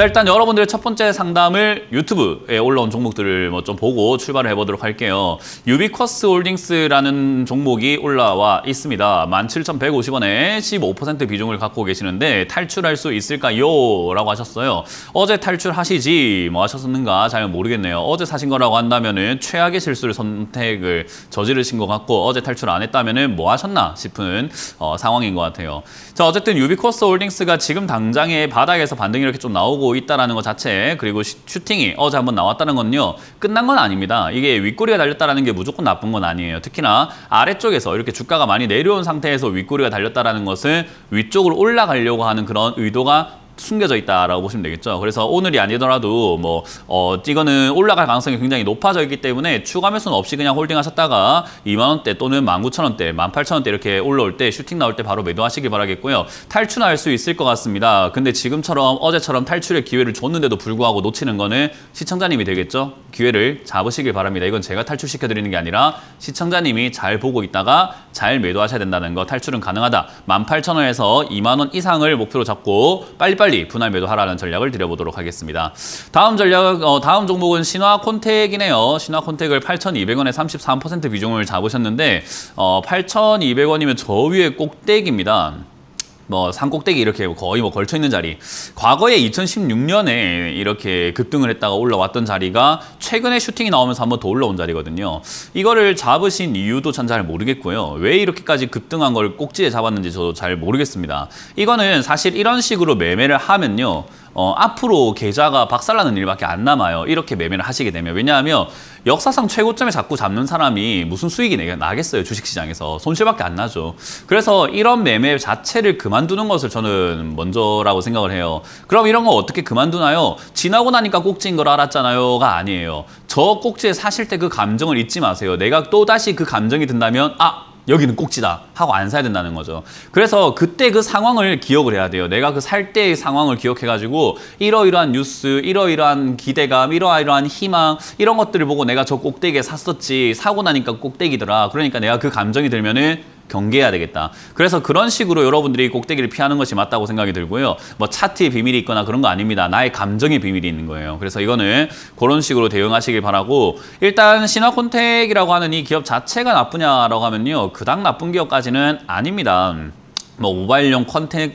자, 일단 여러분들의 첫 번째 상담을 유튜브에 올라온 종목들을 좀 보고 출발을 해보도록 할게요. 유비쿼스 홀딩스라는 종목이 올라와 있습니다. 17,150원에 15% 비중을 갖고 계시는데 탈출할 수 있을까요? 라고 하셨어요. 어제 탈출하시지 뭐 하셨는가 잘 모르겠네요. 어제 사신 거라고 한다면은 최악의 실수를 선택을 저지르신 것 같고 어제 탈출 안 했다면은 뭐 하셨나 싶은 상황인 것 같아요. 자, 어쨌든 유비쿼스 홀딩스가 지금 당장의 바닥에서 반등이 이렇게 좀 나오고 있다는 것 자체, 그리고 슈팅이 어제 한번 나왔다는 건요, 끝난 건 아닙니다. 이게 윗꼬리가 달렸다는 게 무조건 나쁜 건 아니에요. 특히나 아래쪽에서 이렇게 주가가 많이 내려온 상태에서 윗꼬리가 달렸다는 것은 위쪽으로 올라가려고 하는 그런 의도가 숨겨져 있다라고 보시면 되겠죠. 그래서 오늘이 아니더라도 이거는 올라갈 가능성이 굉장히 높아져 있기 때문에 추가 매수는 없이 그냥 홀딩하셨다가 2만 원대 또는 19,000원대, 18,000원대 이렇게 올라올 때 슈팅 나올 때 바로 매도하시길 바라겠고요. 탈출할 수 있을 것 같습니다. 근데 지금처럼 어제처럼 탈출의 기회를 줬는데도 불구하고 놓치는 거는 시청자님이 되겠죠. 기회를 잡으시길 바랍니다. 이건 제가 탈출시켜 드리는 게 아니라 시청자님이 잘 보고 있다가 잘 매도하셔야 된다는 거. 탈출은 가능하다. 18,000원에서 2만 원 이상을 목표로 잡고 빨리빨리 분할 매도하라는 전략을 드려보도록 하겠습니다. 다음 전략, 다음 종목은 신화콘텍이네요. 신화콘텍을 8,200원에 33% 비중을 잡으셨는데 8,200원이면 저 위에 꼭대기입니다. 산꼭대기 이렇게 거의 걸쳐 있는 자리. 과거에 2016년에 이렇게 급등을 했다가 올라왔던 자리가 최근에 슈팅이 나오면서 한번 더 올라온 자리거든요. 이거를 잡으신 이유도 전 잘 모르겠고요. 왜 이렇게까지 급등한 걸 꼭지에 잡았는지 저도 잘 모르겠습니다. 이거는 사실 이런 식으로 매매를 하면요, 앞으로 계좌가 박살나는 일밖에 안 남아요. 이렇게 매매를 하시게 되면. 왜냐하면 역사상 최고점에 자꾸 잡는 사람이 무슨 수익이 나겠어요. 주식시장에서. 손실밖에 안 나죠. 그래서 이런 매매 자체를 그만두는 것을 저는 먼저라고 생각을 해요. 그럼 이런 거 어떻게 그만두나요? 지나고 나니까 꼭지인 걸 알았잖아요가 아니에요. 저 꼭지에 사실 때 그 감정을 잊지 마세요. 내가 또다시 그 감정이 든다면 여기는 꼭지다 하고 안 사야 된다는 거죠. 그래서 그때 그 상황을 기억을 해야 돼요. 내가 그 살 때의 상황을 기억해가지고 이러이러한 뉴스, 이러이러한 기대감, 이러이러한 희망, 이런 것들을 보고 내가 저 꼭대기에 샀었지, 사고 나니까 꼭대기더라. 그러니까 내가 그 감정이 들면은 경계해야 되겠다. 그래서 그런 식으로 여러분들이 꼭대기를 피하는 것이 맞다고 생각이 들고요. 차트에 비밀이 있거나 그런 거 아닙니다. 나의 감정에 비밀이 있는 거예요. 그래서 이거는 그런 식으로 대응하시길 바라고, 일단 신화콘텍이라고 하는 이 기업 자체가 나쁘냐라고 하면요, 그닥 나쁜 기업까지는 아닙니다. 모바일용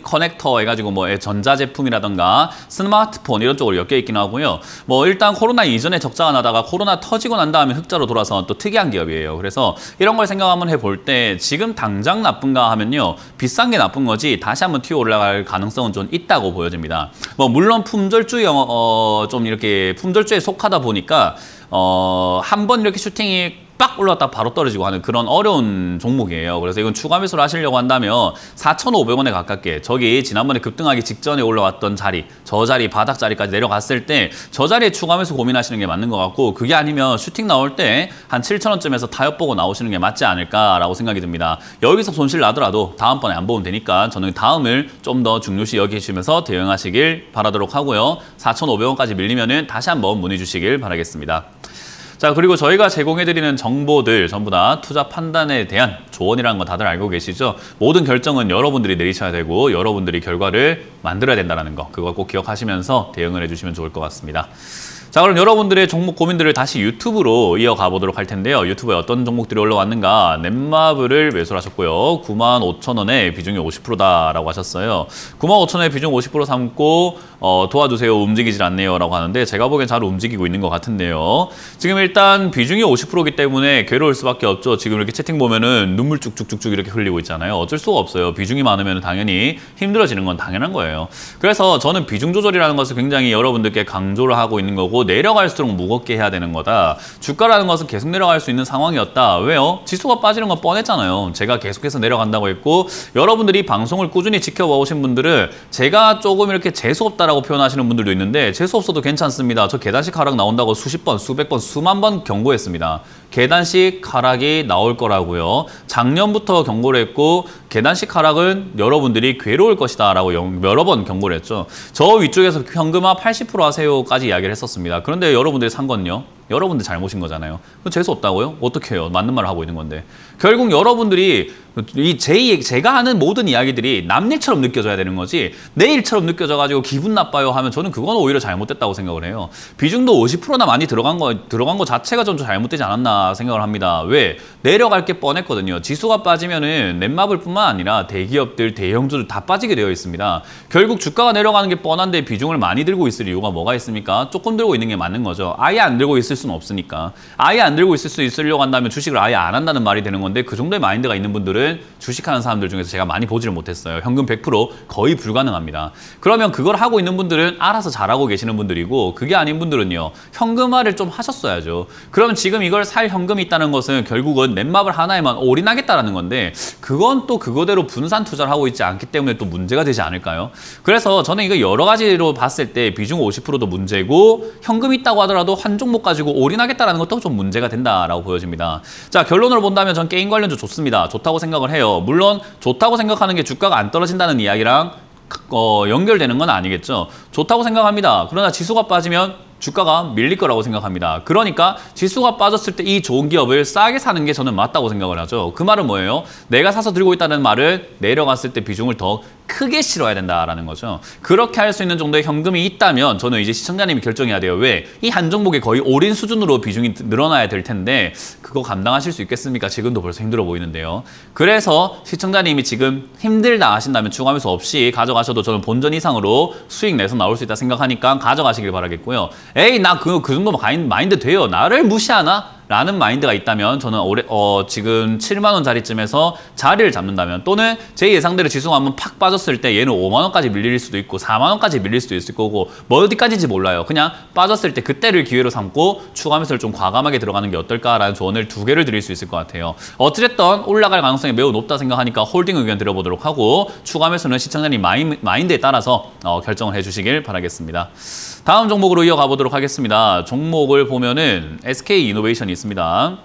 커넥터 해가지고 전자제품이라던가 스마트폰 이런 쪽으로 엮여 있긴 하고요. 일단 코로나 이전에 적자가 나다가 코로나 터지고 난 다음에 흑자로 돌아서 또 특이한 기업이에요. 그래서 이런 걸 생각 한번 해볼 때 지금 당장 나쁜가 하면요, 비싼 게 나쁜 거지 다시 한번 튀어 올라갈 가능성은 좀 있다고 보여집니다. 물론 품절주의 좀 이렇게 품절주에 속하다 보니까 한번 이렇게 슈팅이 빡 올라왔다 바로 떨어지고 하는 그런 어려운 종목이에요. 그래서 이건 추가 매수를 하시려고 한다면 4,500원에 가깝게, 저기 지난번에 급등하기 직전에 올라왔던 자리, 저 자리 바닥 자리까지 내려갔을 때 저 자리에 추가 매수 고민하시는 게 맞는 것 같고, 그게 아니면 슈팅 나올 때 한 7,000원쯤에서 타협 보고 나오시는 게 맞지 않을까라고 생각이 듭니다. 여기서 손실 나더라도 다음번에 안 보면 되니까 저는 다음을 좀 더 중요시 여기시면서 대응하시길 바라도록 하고요. 4,500원까지 밀리면은 다시 한번 문의 주시길 바라겠습니다. 자, 그리고 저희가 제공해드리는 정보들 전부 다 투자 판단에 대한 조언이라는 거 다들 알고 계시죠? 모든 결정은 여러분들이 내리셔야 되고 여러분들이 결과를 만들어야 된다는 거, 그거 꼭 기억하시면서 대응을 해주시면 좋을 것 같습니다. 자, 그럼 여러분들의 종목 고민들을 다시 유튜브로 이어가 보도록 할 텐데요. 유튜브에 어떤 종목들이 올라왔는가. 넷마블을 매수를 하셨고요. 95,000원에 비중이 50%다라고 하셨어요. 95,000원에 비중 50% 삼고 도와주세요, 움직이질 않네요 라고 하는데, 제가 보기엔 잘 움직이고 있는 것 같은데요. 지금 일단 비중이 50%이기 때문에 괴로울 수밖에 없죠. 지금 이렇게 채팅 보면은 눈물 쭉쭉쭉쭉 이렇게 흘리고 있잖아요. 어쩔 수가 없어요. 비중이 많으면 당연히 힘들어지는 건 당연한 거예요. 그래서 저는 비중 조절이라는 것을 굉장히 여러분들께 강조를 하고 있는 거고, 내려갈수록 무겁게 해야 되는 거다. 주가라는 것은 계속 내려갈 수 있는 상황이었다. 왜요? 지수가 빠지는 건 뻔했잖아요. 제가 계속해서 내려간다고 했고, 여러분들이 방송을 꾸준히 지켜봐 오신 분들은 제가 조금 이렇게 재수없다라고 표현하시는 분들도 있는데, 재수없어도 괜찮습니다. 저 계단식 하락 나온다고 수십 번, 수백 번, 수만 번 경고했습니다. 계단식 하락이 나올 거라고요. 작년부터 경고를 했고, 계단식 하락은 여러분들이 괴로울 것이다 라고 여러 번 경고를 했죠. 저 위쪽에서 현금화 80% 하세요까지 이야기를 했었습니다. 그런데 여러분들이 산 건요? 여러분들 잘못인 거잖아요. 재수 없다고요? 어떻게 해요? 맞는 말을 하고 있는 건데. 결국 여러분들이 제가 하는 모든 이야기들이 남 일처럼 느껴져야 되는 거지 내 일처럼 느껴져가지고 기분 나빠요 하면 저는 그건 오히려 잘못됐다고 생각을 해요. 비중도 50%나 많이 들어간 거 자체가 좀 잘못되지 않았나 생각을 합니다. 왜? 내려갈 게 뻔했거든요. 지수가 빠지면은 넷마블 뿐만 아니라 대기업들, 대형주들 다 빠지게 되어 있습니다. 결국 주가가 내려가는 게 뻔한데 비중을 많이 들고 있을 이유가 뭐가 있습니까? 조금 들고 있는 게 맞는 거죠. 아예 안 들고 있을 수는 없으니까. 아예 안 들고 있으려고 한다면 주식을 아예 안 한다는 말이 되는 건데 그 정도의 마인드가 있는 분들은 주식하는 사람들 중에서 제가 많이 보지를 못했어요. 현금 100% 거의 불가능합니다. 그러면 그걸 하고 있는 분들은 알아서 잘하고 계시는 분들이고 그게 아닌 분들은요. 현금화를 좀 하셨어야죠. 그러면 지금 이걸 살 현금이 있다는 것은 결국은 넷마블 하나에만 올인하겠다라는 건데 그건 또 그거대로 분산 투자를 하고 있지 않기 때문에 또 문제가 되지 않을까요? 그래서 저는 이거 여러 가지로 봤을 때 비중 50%도 문제고 현금이 있다고 하더라도 한 종목 가지고 올인하겠다라는 것도 좀 문제가 된다라고 보여집니다. 자, 결론으로 본다면 전 게임 관련주 좋습니다. 좋다고 생각을 해요. 물론 좋다고 생각하는 게 주가가 안 떨어진다는 이야기랑 연결되는 건 아니겠죠. 좋다고 생각합니다. 그러나 지수가 빠지면 주가가 밀릴 거라고 생각합니다. 그러니까 지수가 빠졌을 때 이 좋은 기업을 싸게 사는 게 저는 맞다고 생각을 하죠. 그 말은 뭐예요? 내가 사서 들고 있다는 말은 내려갔을 때 비중을 더 크게 실어야 된다라는 거죠. 그렇게 할 수 있는 정도의 현금이 있다면 저는 이제 시청자님이 결정해야 돼요. 왜? 이 한 종목에 거의 올인 수준으로 비중이 늘어나야 될 텐데 그거 감당하실 수 있겠습니까? 지금도 벌써 힘들어 보이는데요. 그래서 시청자님이 지금 힘들다 하신다면 추가하면서 없이 가져가셔도 저는 본전 이상으로 수익 내서 나올 수 있다 생각하니까 가져가시길 바라겠고요. 에이 나 그 정도 마인드 돼요. 나를 무시하나? 라는 마인드가 있다면 저는 지금 7만 원짜리쯤에서 자리를 잡는다면 또는 제 예상대로 지수가 한번 팍 빠졌을 때 얘는 5만 원까지 밀릴 수도 있고 4만 원까지 밀릴 수도 있을 거고 뭐 어디까지인지 몰라요. 그냥 빠졌을 때 그때를 기회로 삼고 추가 매수를 좀 과감하게 들어가는 게 어떨까라는 조언을 2개를 드릴 수 있을 것 같아요. 어찌됐든 올라갈 가능성이 매우 높다 생각하니까 홀딩 의견 드려보도록 하고 추가 매수는 시청자님 마인드에 따라서 결정을 해주시길 바라겠습니다. 다음 종목으로 이어가 보도록 하겠습니다. 종목을 보면은 SK 이노베이션이 있습니다.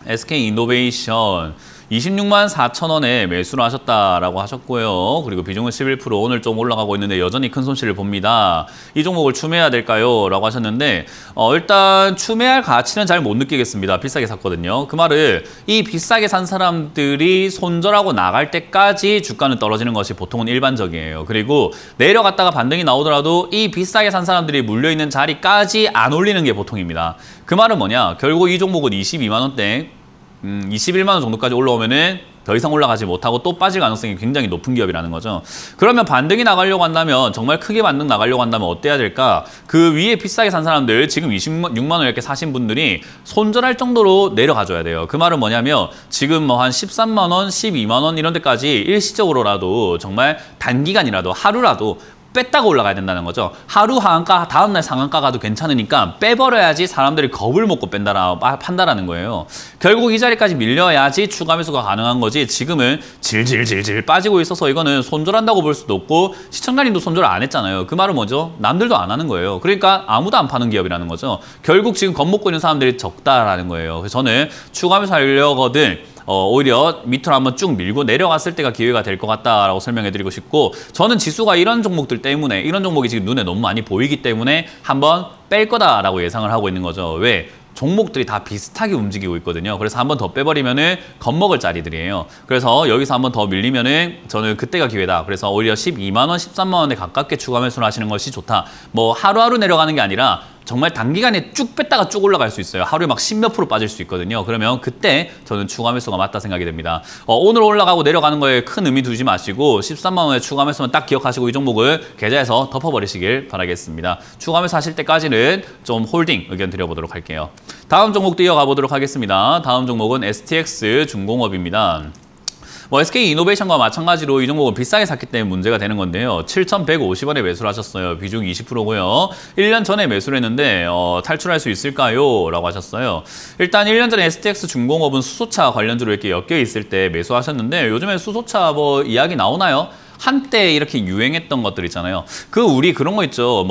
SK 이노베이션 26만 4천 원에 매수를 하셨다라고 하셨고요. 그리고 비중은 11% 오늘 좀 올라가고 있는데 여전히 큰 손실을 봅니다. 이 종목을 추매해야 될까요? 라고 하셨는데 일단 추매할 가치는 잘 못 느끼겠습니다. 비싸게 샀거든요. 그 말은 이 비싸게 산 사람들이 손절하고 나갈 때까지 주가는 떨어지는 것이 보통은 일반적이에요. 그리고 내려갔다가 반등이 나오더라도 이 비싸게 산 사람들이 물려있는 자리까지 안 올리는 게 보통입니다. 그 말은 뭐냐? 결국 이 종목은 22만 원대 21만 원 정도까지 올라오면은 더 이상 올라가지 못하고 또 빠질 가능성이 굉장히 높은 기업이라는 거죠. 그러면 반등이 나가려고 한다면 정말 크게 반등 나가려고 한다면 어때야 될까? 그 위에 비싸게 산 사람들 지금 26만 원 이렇게 사신 분들이 손절할 정도로 내려가줘야 돼요. 그 말은 뭐냐면 지금 뭐 한 13만 원, 12만 원 이런 데까지 일시적으로라도 정말 단기간이라도 하루라도 뺐다가 올라가야 된다는 거죠. 하루 하한가, 다음날 상한가 가도 괜찮으니까 빼버려야지 사람들이 겁을 먹고 판다라는 거예요. 결국 이 자리까지 밀려야지 추가 매수가 가능한 거지 지금은 질질질질 빠지고 있어서 이거는 손절한다고 볼 수도 없고 시청자님도 손절 안 했잖아요. 그 말은 뭐죠? 남들도 안 하는 거예요. 그러니까 아무도 안 파는 기업이라는 거죠. 결국 지금 겁먹고 있는 사람들이 적다라는 거예요. 그래서 저는 추가 매수 하려거든 오히려 밑으로 한번 쭉 밀고 내려갔을 때가 기회가 될 것 같다라고 설명해드리고 싶고 저는 지수가 이런 종목들 때문에 이런 종목이 지금 눈에 너무 많이 보이기 때문에 한번 뺄 거다라고 예상을 하고 있는 거죠. 왜? 종목들이 다 비슷하게 움직이고 있거든요. 그래서 한번 더 빼버리면은 겁먹을 자리들이에요. 그래서 여기서 한번 더 밀리면은 저는 그때가 기회다. 그래서 오히려 12만 원, 13만 원에 가깝게 추가 매수를 하시는 것이 좋다. 뭐 하루하루 내려가는 게 아니라 정말 단기간에 쭉 뺐다가 쭉 올라갈 수 있어요. 하루에 막 10몇 프로 빠질 수 있거든요. 그러면 그때 저는 추가 매수가 맞다 생각이 됩니다. 오늘 올라가고 내려가는 거에 큰 의미 두지 마시고 13만 원에 추가 매수만 딱 기억하시고 이 종목을 계좌에서 덮어버리시길 바라겠습니다. 추가 매수 하실 때까지는 좀 홀딩 의견 드려보도록 할게요. 다음 종목도 이어가 보도록 하겠습니다. 다음 종목은 STX 중공업입니다. SK 이노베이션과 마찬가지로 이 종목은 비싸게 샀기 때문에 문제가 되는 건데요. 7,150원에 매수를 하셨어요. 비중 20%고요. 1년 전에 매수를 했는데 탈출할 수 있을까요? 라고 하셨어요. 일단 1년 전에 STX 중공업은 수소차 관련주로 이렇게 엮여 있을 때 매수하셨는데 요즘에 수소차 뭐 이야기 나오나요? 한때 이렇게 유행했던 것들 있잖아요. 우리 그런 거 있죠.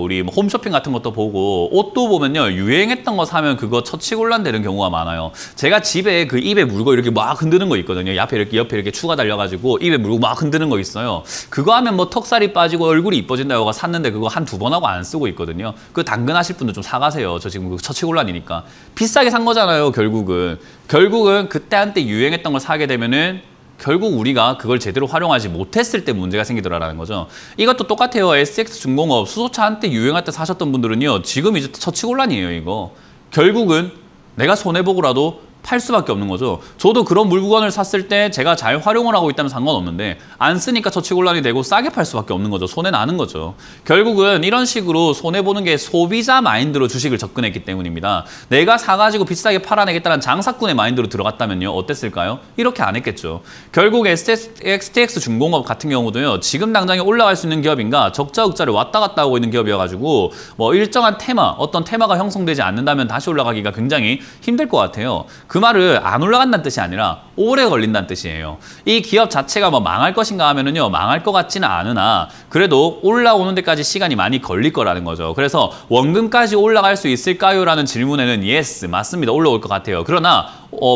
우리 홈쇼핑 같은 것도 보고 옷도 보면요. 유행했던 거 사면 그거 처치곤란 되는 경우가 많아요. 제가 집에 그 입에 물고 이렇게 막 흔드는 거 있거든요. 옆에 이렇게 추가 달려가지고 입에 물고 막 흔드는 거 있어요. 그거 하면 뭐 턱살이 빠지고 얼굴이 이뻐진다고 샀는데 그거 한 2번 하고 안 쓰고 있거든요. 그 당근하실 분들 좀 사가세요. 저 지금 처치곤란이니까. 비싸게 산 거잖아요. 결국은 그때 한때 유행했던 걸 사게 되면은 결국 우리가 그걸 제대로 활용하지 못했을 때 문제가 생기더라라는 거죠. 이것도 똑같아요. SX중공업 수소차 한때 유행할 때 사셨던 분들은요. 지금 이제 처치곤란이에요. 이거. 결국은 내가 손해보고라도 팔 수밖에 없는 거죠. 저도 그런 물건을 샀을 때 제가 잘 활용을 하고 있다면 상관없는데 안 쓰니까 처치곤란이 되고 싸게 팔 수밖에 없는 거죠. 손해 나는 거죠. 결국은 이런 식으로 손해보는 게 소비자 마인드로 주식을 접근했기 때문입니다. 내가 사가지고 비싸게 팔아내겠다는 장사꾼의 마인드로 들어갔다면요. 어땠을까요? 이렇게 안 했겠죠. 결국 STX중공업 같은 경우도요. 지금 당장에 올라갈 수 있는 기업인가 적자 흑자를 왔다 갔다 하고 있는 기업이어가지고 뭐 일정한 어떤 테마가 형성되지 않는다면 다시 올라가기가 굉장히 힘들 것 같아요. 그 말은 안 올라간다는 뜻이 아니라 오래 걸린다는 뜻이에요. 이 기업 자체가 뭐 망할 것인가 하면은요, 망할 것 같지는 않으나 그래도 올라오는 데까지 시간이 많이 걸릴 거라는 거죠. 그래서 원금까지 올라갈 수 있을까요? 라는 질문에는 yes, 맞습니다. 올라올 것 같아요. 그러나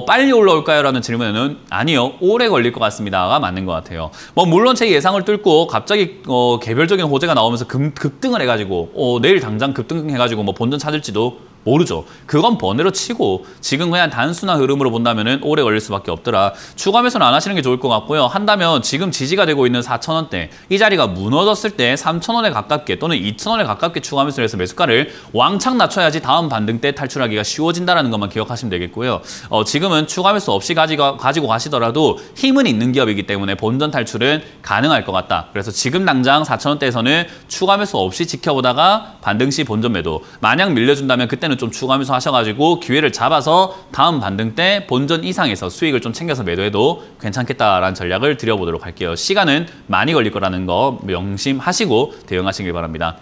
빨리 올라올까요? 라는 질문에는 아니요, 오래 걸릴 것 같습니다가 맞는 것 같아요. 뭐 물론 제 예상을 뚫고 갑자기 개별적인 호재가 나오면서 급등을 해가지고 내일 당장 급등해가지고 뭐 본전 찾을지도 모르죠. 그건 번외로 치고 지금 그냥 단순한 흐름으로 본다면은 오래 걸릴 수밖에 없더라. 추가 매수는 안 하시는 게 좋을 것 같고요. 한다면 지금 지지가 되고 있는 4,000원대 이 자리가 무너졌을 때 3,000원에 가깝게 또는 2,000원에 가깝게 추가 매수를 해서 매수가를 왕창 낮춰야지 다음 반등 때 탈출하기가 쉬워진다는 것만 기억하시면 되겠고요. 지금은 추가 매수 없이 가지고 가시더라도 힘은 있는 기업이기 때문에 본전 탈출은 가능할 것 같다. 그래서 지금 당장 4,000원대에서는 추가 매수 없이 지켜보다가 반등 시 본전 매도. 만약 밀려준다면 그때는 좀 추가 매수 하셔가지고 기회를 잡아서 다음 반등 때 본전 이상에서 수익을 좀 챙겨서 매도해도 괜찮겠다라는 전략을 드려보도록 할게요. 시간은 많이 걸릴 거라는 거 명심하시고 대응하시길 바랍니다.